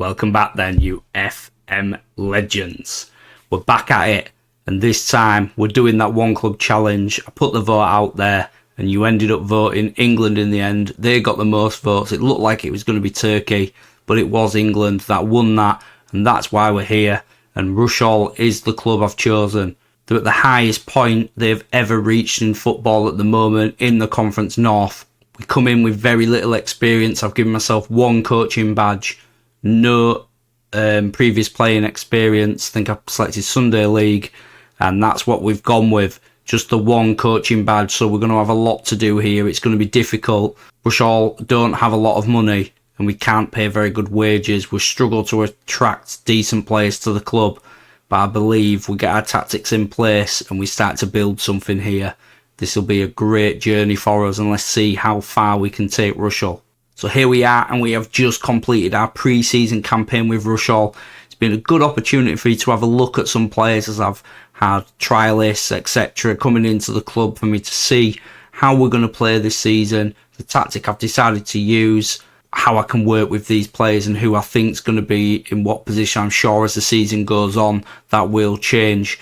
Welcome back then, you FM legends. We're back at it, and this time we're doing that one club challenge. I put the vote out there, and you ended up voting England in the end. They got the most votes. It looked like it was going to be Turkey, but it was England that won that, and that's why we're here. And Rushall is the club I've chosen. They're at the highest point they've ever reached in football at the moment in the Conference North. We come in with very little experience. I've given myself one coaching badge, no previous playing experience. I think I selected Sunday League, and that's what we've gone with. Just the one coaching badge, so we're going to have a lot to do here. It's going to be difficult. Rushall don't have a lot of money, and we can't pay very good wages. We struggle to attract decent players to the club, but I believe we get our tactics in place and we start to build something here. This will be a great journey for us, and let's see how far we can take Rushall. So here we are, and we have just completed our pre-season campaign with Rushall. It's been a good opportunity for you to have a look at some players, as I've had trialists, etc. coming into the club for me to see how we're going to play this season, the tactic I've decided to use, how I can work with these players, and who I think is going to be in what position. I'm sure as the season goes on that will change.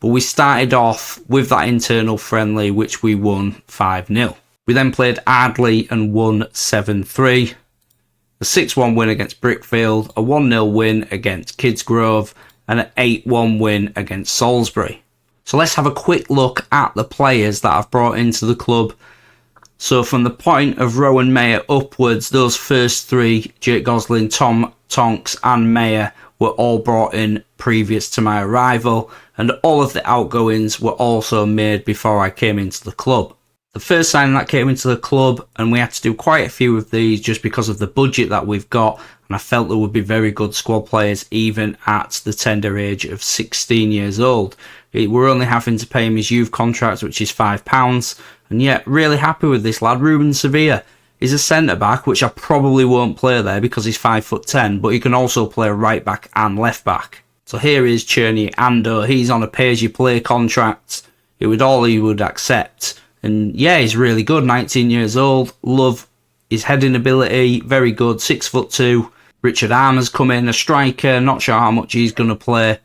But we started off with that internal friendly, which we won 5-0. We then played Ardley and won 7-3. A 6-1 win against Brickfield, a 1-0 win against Kidsgrove, and an 8-1 win against Salisbury. So let's have a quick look at the players that I've brought into the club. So from the point of Rowan Mayer upwards, those first three, Jake Gosling, Tom Tonks and Mayer, were all brought in previous to my arrival, and all of the outgoings were also made before I came into the club. The first signing that came into the club, and we had to do quite a few of these just because of the budget that we've got, and I felt there would be very good squad players even at the tender age of 16 years old. We're only having to pay him his youth contract, which is £5, and yet really happy with this lad. Ruben Sevilla is a centre-back, which I probably won't play there because he's 5'10", but he can also play right back and left back. So here is Cherny Ando. He's on a pay-as-you-play contract. It would all he would accept. And yeah, he's really good, 19 years old. Love his heading ability, very good, 6'2". Richard Armour's come in, a striker, not sure how much he's going to play. I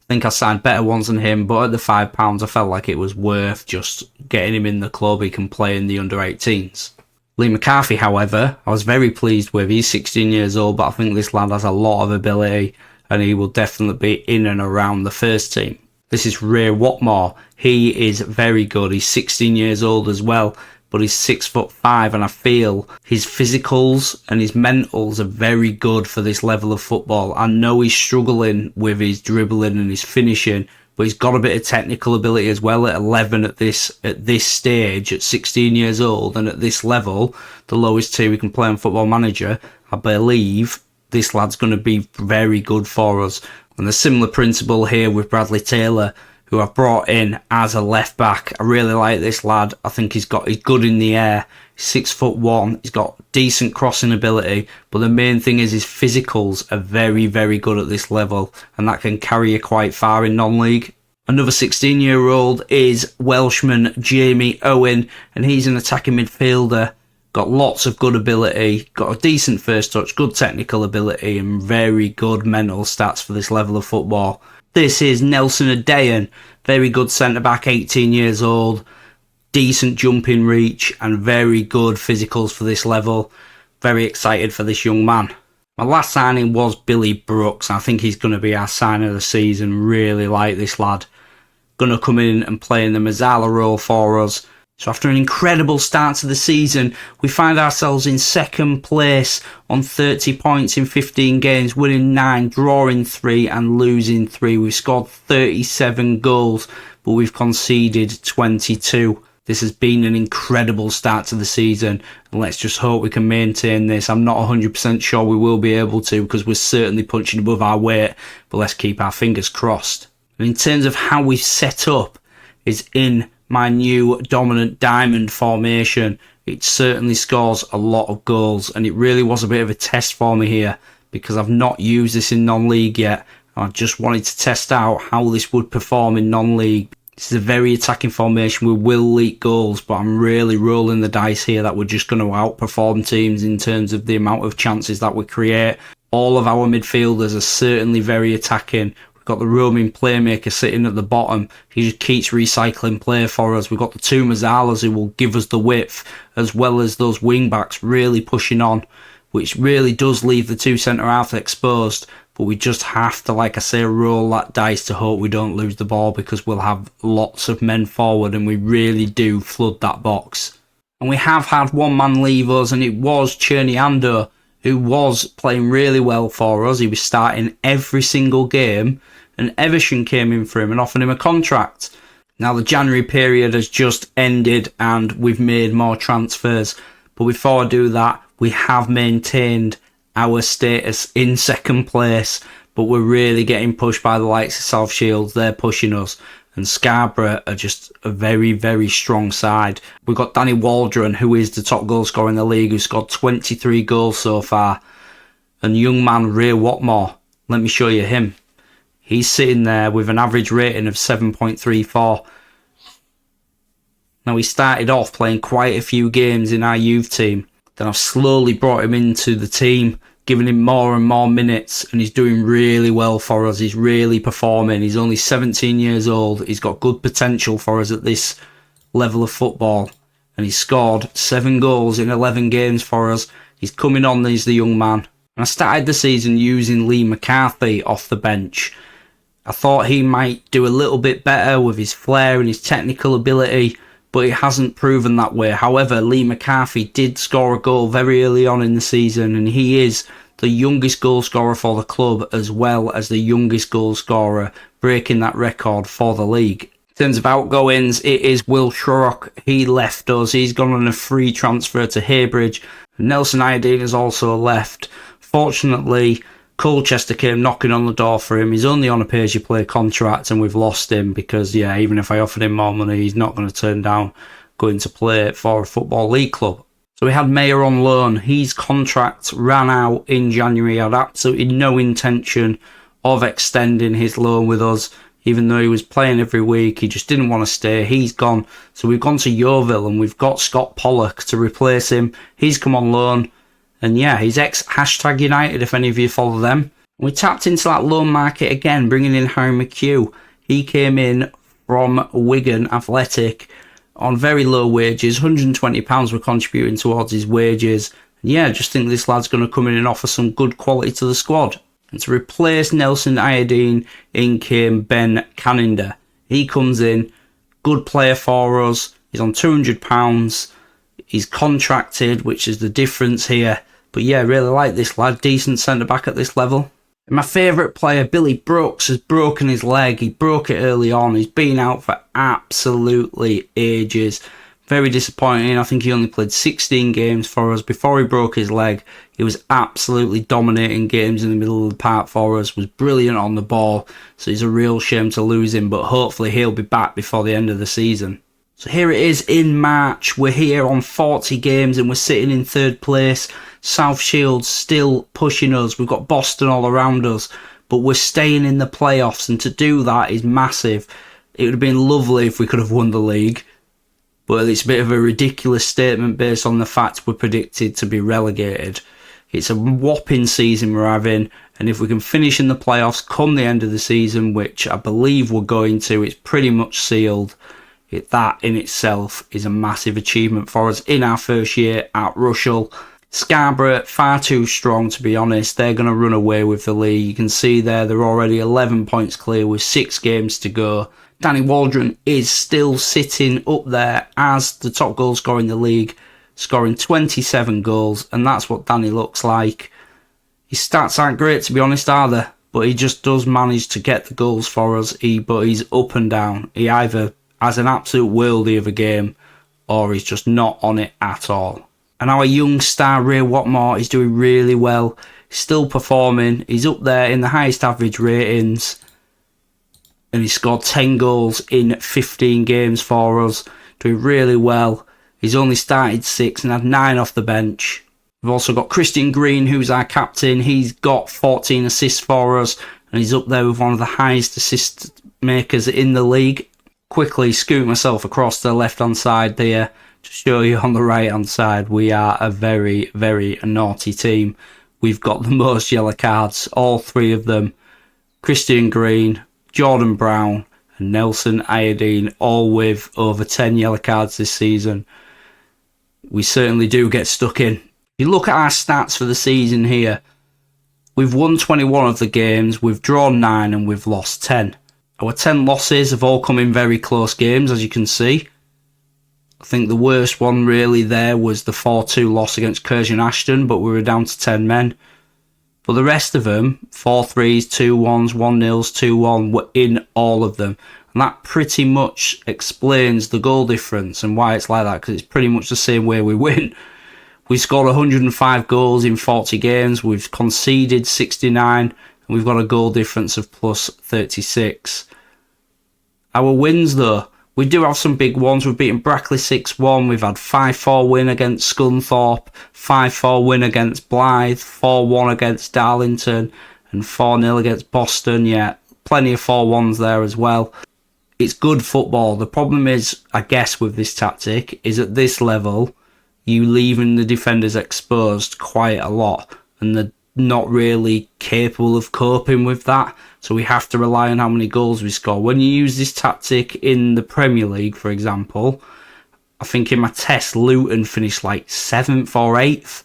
think I signed better ones than him, but at the £5, I felt like it was worth just getting him in the club. He can play in the under-18s. Lee McCarthy, however, I was very pleased with. He's 16 years old, but I think this lad has a lot of ability, and he will definitely be in and around the first team. This is Ray Watmore. He is very good. He's 16 years old as well, but he's 6'5", and I feel his physicals and his mentals are very good for this level of football. I know he's struggling with his dribbling and his finishing, but he's got a bit of technical ability as well at 11 at this stage, at 16 years old, and at this level, the lowest tier we can play on Football Manager. I believe this lad's going to be very good for us. And the similar principle here with Bradley Taylor, who I've brought in as a left back. I really like this lad. I think he's good in the air. He's 6'1". He's got decent crossing ability, but the main thing is his physicals are very, very good at this level, and that can carry you quite far in non-league. Another 16-year-old is Welshman Jamie Owen, and he's an attacking midfielder. Got lots of good ability, got a decent first touch, good technical ability, and very good mental stats for this level of football. This is Nelson Adeyan, very good centre-back, 18 years old, decent jumping reach, and very good physicals for this level. Very excited for this young man. My last signing was Billy Brooks. I think he's going to be our signing of the season. Really like this lad. Going to come in and play in the Mazzala role for us. So after an incredible start to the season, we find ourselves in second place on 30 points in 15 games, winning 9, drawing 3 and losing 3. We've scored 37 goals, but we've conceded 22. This has been an incredible start to the season, and let's just hope we can maintain this. I'm not 100% sure we will be able to, because we're certainly punching above our weight, but let's keep our fingers crossed. And in terms of how we've set up, is in my new dominant diamond formation. It certainly scores a lot of goals, and it really was a bit of a test for me here because I've not used this in non-league yet. I just wanted to test out how this would perform in non-league. This is a very attacking formation. We will leak goals, but I'm really rolling the dice here that we're just going to outperform teams in terms of the amount of chances that we create. All of our midfielders are certainly very attacking. We've got the roaming playmaker sitting at the bottom. He just keeps recycling play for us. We've got the two Mazzalas who will give us the width, as well as those wing backs really pushing on, which really does leave the two centre-halves exposed. But we just have to, like I say, roll that dice to hope we don't lose the ball, because we'll have lots of men forward and we really do flood that box. And we have had one man leave us, and it was Cherny, who was playing really well for us. He was starting every single game, and Everton came in for him and offered him a contract. Now the January period has just ended and we've made more transfers. But before I do that, we have maintained our status in second place, but we're really getting pushed by the likes of South Shields. They're pushing us, and Scarborough are just a very, very strong side. We've got Danny Waldron, who is the top goal scorer in the league, who's scored 23 goals so far, and young man Ray Watmore, let me show you him. He's sitting there with an average rating of 7.34. Now, he started off playing quite a few games in our youth team. Then I've slowly brought him into the team, giving him more and more minutes, and he's doing really well for us. He's really performing. He's only 17 years old. He's got good potential for us at this level of football, and he's scored 7 goals in 11 games for us. He's coming on, he's the young man. And I started the season using Lee McCarthy off the bench. I thought he might do a little bit better with his flair and his technical ability, but it hasn't proven that way. However, Lee McCarthy did score a goal very early on in the season, and he is the youngest goal scorer for the club, as well as the youngest goal scorer, breaking that record for the league. In terms of outgoings, it is Will Shrock. He left us. He's gone on a free transfer to Heybridge. Nelson Iodine has also left. Fortunately, Colchester came knocking on the door for him. He's only on a pay-as-you-play contract, and we've lost him because, yeah, even if I offered him more money, he's not going to turn down going to play for a Football League club. So we had Mayer on loan. His contract ran out in January. He had absolutely no intention of extending his loan with us, even though he was playing every week. He just didn't want to stay. He's gone. So we've gone to Yeovil, and we've got Scott Pollock to replace him. He's come on loan. And yeah, he's ex-#United, if any of you follow them. We tapped into that loan market again, bringing in Harry McHugh. He came in from Wigan Athletic on very low wages. £120 were contributing towards his wages. And yeah, I just think this lad's going to come in and offer some good quality to the squad. And to replace Nelson Iodine, in came Ben Canninder. He comes in, good player for us. He's on £200. He's contracted, which is the difference here. But yeah, really like this lad. Decent centre-back at this level. And my favourite player, Billy Brooks, has broken his leg. He broke it early on. He's been out for absolutely ages. Very disappointing. I think he only played 16 games for us before he broke his leg. He was absolutely dominating games in the middle of the park for us. Was brilliant on the ball. So it's a real shame to lose him. But hopefully he'll be back before the end of the season. So here it is in March. We're here on 40 games and we're sitting in 3rd place. South Shields still pushing us. We've got Boston all around us, but we're staying in the playoffs, and to do that is massive. It would have been lovely if we could have won the league, but it's a bit of a ridiculous statement based on the fact we're predicted to be relegated. It's a whopping season we're having, and if we can finish in the playoffs come the end of the season, which I believe we're going to, it's pretty much sealed. That in itself is a massive achievement for us in our first year at Rushall. Scarborough, far too strong to be honest. They're going to run away with the league. You can see there they're already 11 points clear with 6 games to go. Danny Waldron is still sitting up there as the top goal scorer in the league, scoring 27 goals, and that's what Danny looks like. His stats aren't great to be honest, are they? But he just does manage to get the goals for us. But he's up and down. He either has an absolute worldie of a game, or he's just not on it at all. And our young star Ray Watmore is doing really well. He's still performing. He's up there in the highest average ratings. And he scored 10 goals in 15 games for us. Doing really well. He's only started 6 and had 9 off the bench. We've also got Christian Green, who's our captain. He's got 14 assists for us. And he's up there with one of the highest assist makers in the league. Quickly scoot myself across the left-hand side there to show you on the right-hand side we are a very, very naughty team. we've got the most yellow cards, all three of them. Christian Green, Jordan Brown and Nelson Iodine, all with over 10 yellow cards this season. We certainly do get stuck in. If you look at our stats for the season here, we've won 21 of the games, we've drawn 9 and we've lost 10. Our 10 losses have all come in very close games, as you can see. I think the worst one really there was the 4-2 loss against Curzon Ashton, but we were down to 10 men. But the rest of them, 4-3s, 2-1s, 1-0s, 2-1, were in all of them. And that pretty much explains the goal difference and why it's like that, because it's pretty much the same way we win. We scored 105 goals in 40 games, we've conceded 69, and we've got a goal difference of plus 36. Our wins though, we do have some big ones. We've beaten Brackley 6-1. We've had 5-4 win against Scunthorpe, 5-4 win against Blythe, 4-1 against Darlington, and 4-0 against Boston. Yeah, plenty of 4-1s there as well. It's good football. The problem is, I guess, with this tactic, is at this level, you leaving the defenders exposed quite a lot, and they're not really capable of coping with that. So we have to rely on how many goals we score. When you use this tactic in the Premier League, for example, I think in my test, Luton finished like 7th or 8th.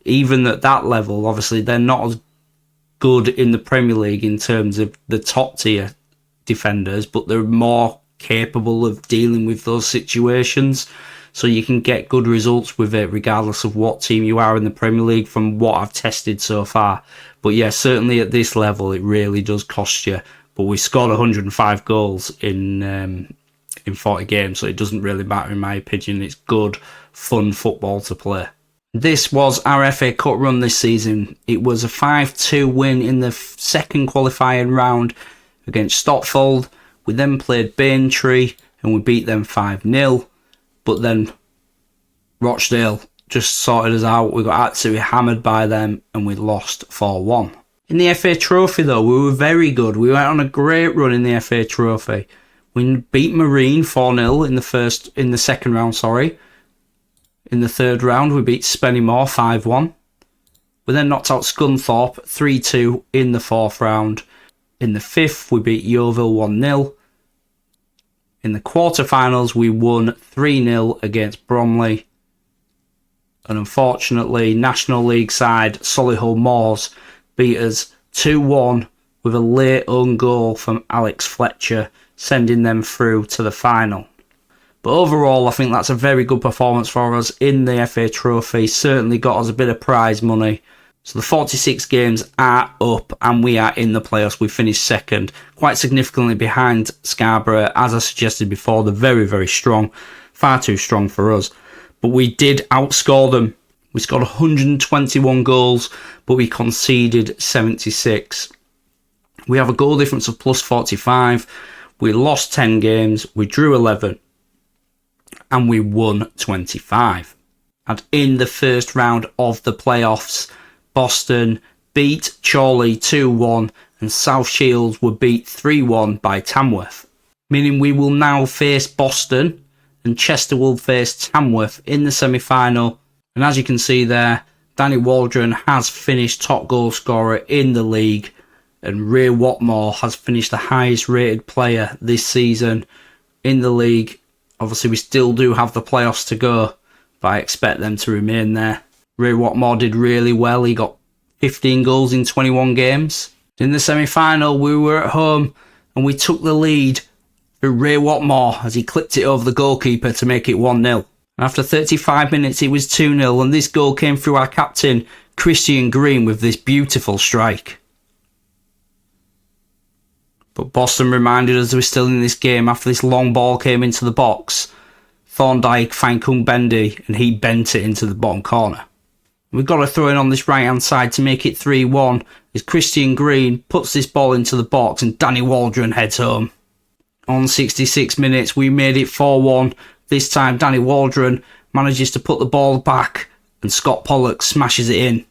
Even at that level, obviously, they're not as good in the Premier League in terms of the top tier defenders, but they're more capable of dealing with those situations. So you can get good results with it regardless of what team you are in the Premier League from what I've tested so far. But yeah, certainly at this level it really does cost you. But we scored 105 goals in 40 games, so it doesn't really matter in my opinion. It's good, fun football to play. This was our FA Cup run this season. It was a 5-2 win in the second qualifying round against Stotfold. We then played Baintree and we beat them 5-0. But then Rochdale just sorted us out. We got absolutely hammered by them and we lost 4-1. In the FA Trophy though, we were very good. We went on a great run in the FA Trophy. We beat Marine 4-0 in the second round, sorry. In the third round, we beat Spennymoor 5-1. We then knocked out Scunthorpe 3-2 in the fourth round. In the fifth, we beat Yeovil 1-0. In the quarterfinals, we won 3-0 against Bromley. And unfortunately, National League side Solihull Moors beat us 2-1 with a late own goal from Alex Fletcher, sending them through to the final. But overall, I think that's a very good performance for us in the FA Trophy. Certainly got us a bit of prize money. So the 46 games are up and we are in the playoffs. We finished second, quite significantly behind Scarborough. As I suggested before, they're very, very strong. Far too strong for us. But we did outscore them. We scored 121 goals, but we conceded 76. We have a goal difference of plus 45. We lost 10 games. We drew 11. And we won 25. And in the first round of the playoffs, Boston beat Chorley 2-1 and South Shields were beat 3-1 by Tamworth. Meaning we will now face Boston and Chester will face Tamworth in the semi-final. And as you can see there, Danny Waldron has finished top goal scorer in the league and Ray Watmore has finished the highest rated player this season in the league. Obviously we still do have the playoffs to go, but I expect them to remain there. Ray Watmore did really well. He got 15 goals in 21 games. In the semi-final, we were at home and we took the lead through Ray Watmore as he clipped it over the goalkeeper to make it 1-0. After 35 minutes, it was 2-0 and this goal came through our captain, Christian Green, with this beautiful strike. But Boston reminded us we're still in this game after this long ball came into the box. Thorndyke found Kung Bendy and he bent it into the bottom corner. We've got to throw in on this right hand side to make it 3-1 as Christian Green puts this ball into the box and Danny Waldron heads home. On 66 minutes we made it 4-1. This time Danny Waldron manages to put the ball back and Scott Pollock smashes it in.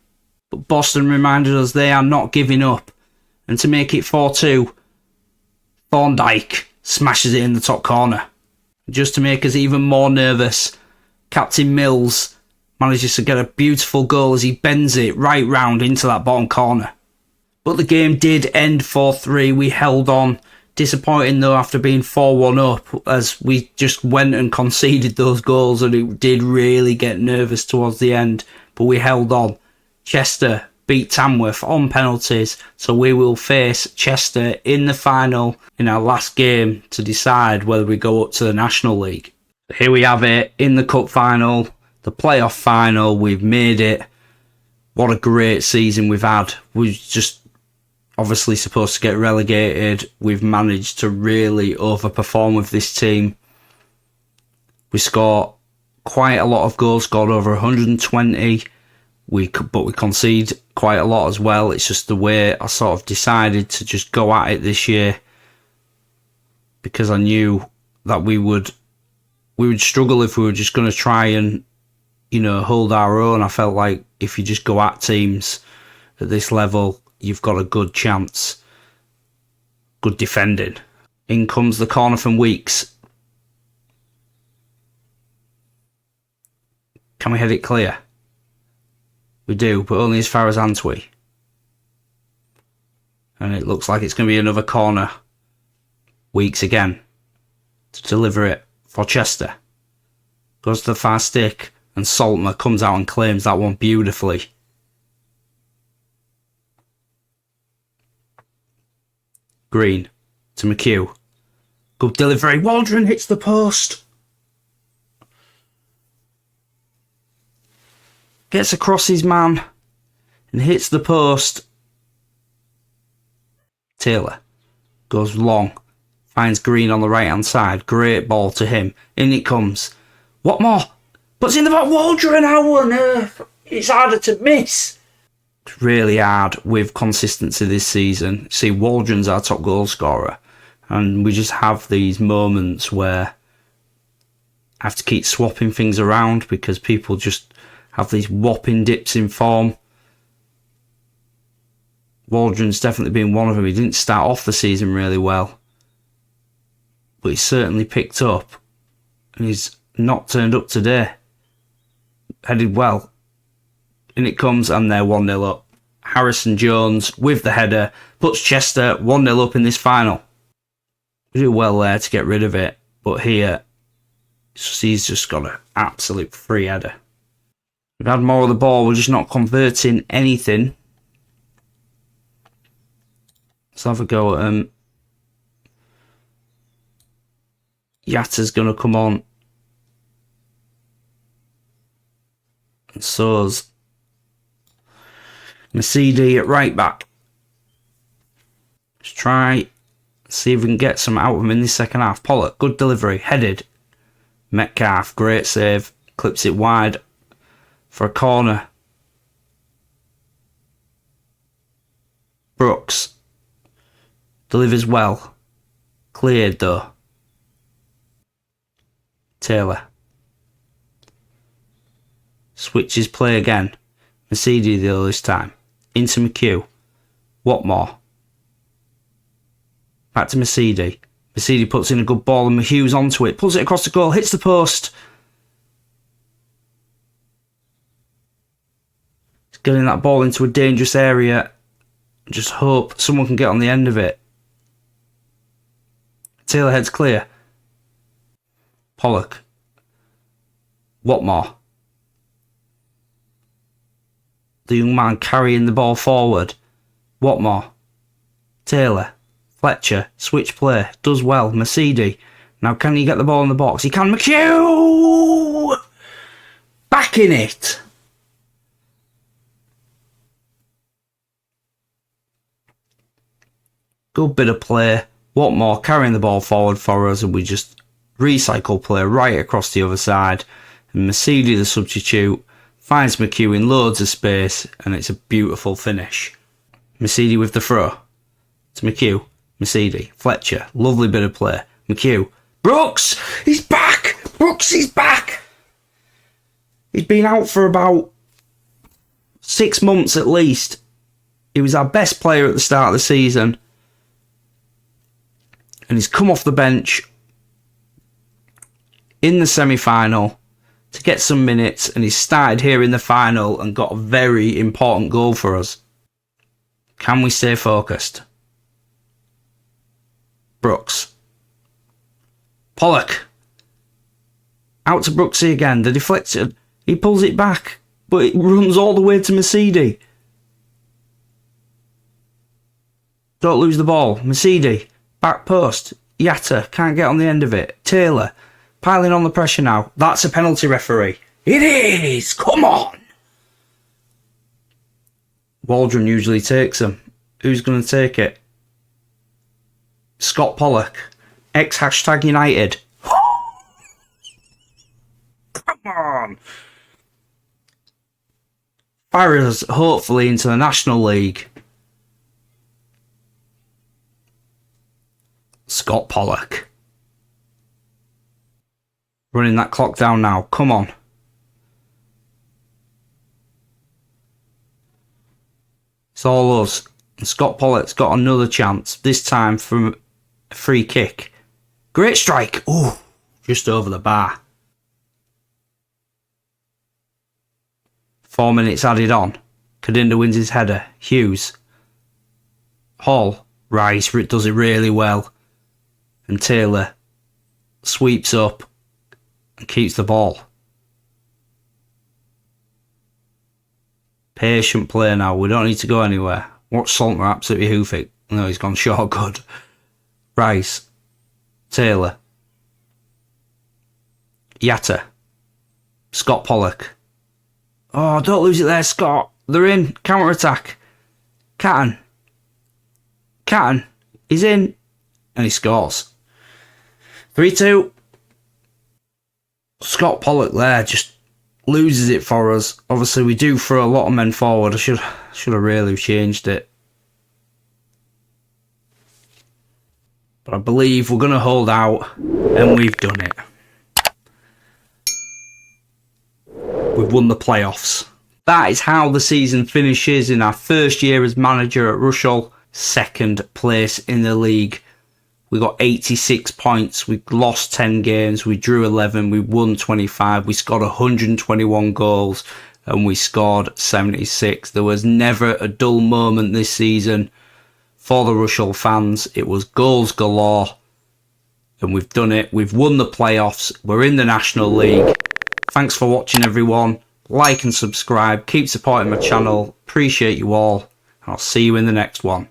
But Boston reminded us they are not giving up. And to make it 4-2, Thorndyke smashes it in the top corner. Just to make us even more nervous, Captain Mills manages to get a beautiful goal as he bends it right round into that bottom corner. But the game did end 4-3. We held on. Disappointing though after being 4-1 up, as we just went and conceded those goals, and it did really get nervous towards the end. But we held on. Chester beat Tamworth on penalties, so we will face Chester in the final in our last game to decide whether we go up to the National League. Here we have it in the cup final, the playoff final. We've made it. What a great season we've had. We're just obviously supposed to get relegated. We've managed to really overperform with this team. We score quite a lot of goals, scored over 120. But we concede quite a lot as well. It's just the way I sort of decided to just go at it this year, because I knew that we would struggle if we were just going to try and, hold our own. I felt like if you just go at teams at this level, you've got a good chance. Good defending. In comes the corner from Weeks. Can we head it clear? We do, but only as far as Antwi. And it looks like it's going to be another corner. Weeks again to deliver it for Chester. Goes to the far stick, and Saltmer comes out and claims that one beautifully. Green to McHugh. Good delivery. Waldron hits the post. Gets across his man and hits the post. Taylor goes long. Finds Green on the right hand side. Great ball to him. In it comes. What more? Puts in the back. Waldron, how on earth? It's harder to miss. It's really hard with consistency this season. See, Waldron's our top goal scorer. And we just have these moments where I have to keep swapping things around because people just have these whopping dips in form. Waldron's definitely been one of them. He didn't start off the season really well, but he's certainly picked up, and he's not turned up today. Headed well. In it comes, and they're 1-0 up. Harrison Jones with the header puts Chester 1-0 up in this final. We do well there to get rid of it, but here he's just got an absolute free header. We've had more of the ball, we're just not converting anything. Let's have a go at him. Yatta's going to come on. And so's Mercedes at right back. Let's try, see if we can get some out of him in this second half. Pollock, good delivery, headed. Metcalf, great save, clips it wide for a corner. Brooks delivers well. Cleared though. Taylor switches play again. Mercedes though this time. Into McHugh. Watmore. Back to Mercedes. Mercedes puts in a good ball and McHugh's onto it. Pulls it across the goal. Hits the post. He's getting that ball into a dangerous area. Just hope someone can get on the end of it. Taylor heads clear. Pollock. Watmore. The young man carrying the ball forward. Watmore. Taylor. Fletcher. Switch play. Does well. Mercedes. Now can he get the ball in the box? He can. McHugh! Back in it. Good bit of play. Watmore carrying the ball forward for us, and we just recycle play right across the other side. And Mercedes, the substitute, finds McHugh in loads of space, and it's a beautiful finish. Mercedes with the throw to McHugh. Mercedes, Fletcher, lovely bit of play. McHugh, Brooks, he's back. Brooks is back. He's been out for about 6 months at least. He was our best player at the start of the season, and he's come off the bench in the semi-final to get some minutes, and he started here in the final and got a very important goal for us. Can we stay focused? Brooks. Pollock. Out to Brooksy again. The deflection. He pulls it back, but it runs all the way to Mercedes. Don't lose the ball. Mercedes. Back post. Yatta. Can't get on the end of it. Taylor. Piling on the pressure now. That's a penalty, referee. It is! Come on! Waldron usually takes them. Who's going to take it? Scott Pollock. #United. Come on! Fire us hopefully into the National League. Scott Pollock. Running that clock down now. Come on. It's all us. And Scott Pollock's got another chance. This time from a free kick. Great strike. Ooh, just over the bar. 4 minutes added on. Kadinda wins his header. Hughes. Hall. Rice does it really well. And Taylor sweeps up and keeps the ball. Patient play now. We don't need to go anywhere. Watch Saltner absolutely hoof it. No, he's gone short good. Rice. Taylor. Yatta. Scott Pollock. Oh, don't lose it there, Scott. They're in. Counter attack. Catton. He's in. And he scores. 3-2. Scott Pollock there just loses it for us. Obviously, we do throw a lot of men forward. I should have really changed it. But I believe we're going to hold out, and we've done it. We've won the playoffs. That is how the season finishes in our first year as manager at Rushall. Second place in the league. We got 86 points. We lost 10 games. We drew 11. We won 25. We scored 121 goals and we scored 76. There was never a dull moment this season for the Rushall fans. It was goals galore. And we've done it. We've won the playoffs. We're in the National League. Thanks for watching, everyone. Like and subscribe. Keep supporting my channel. Appreciate you all. And I'll see you in the next one.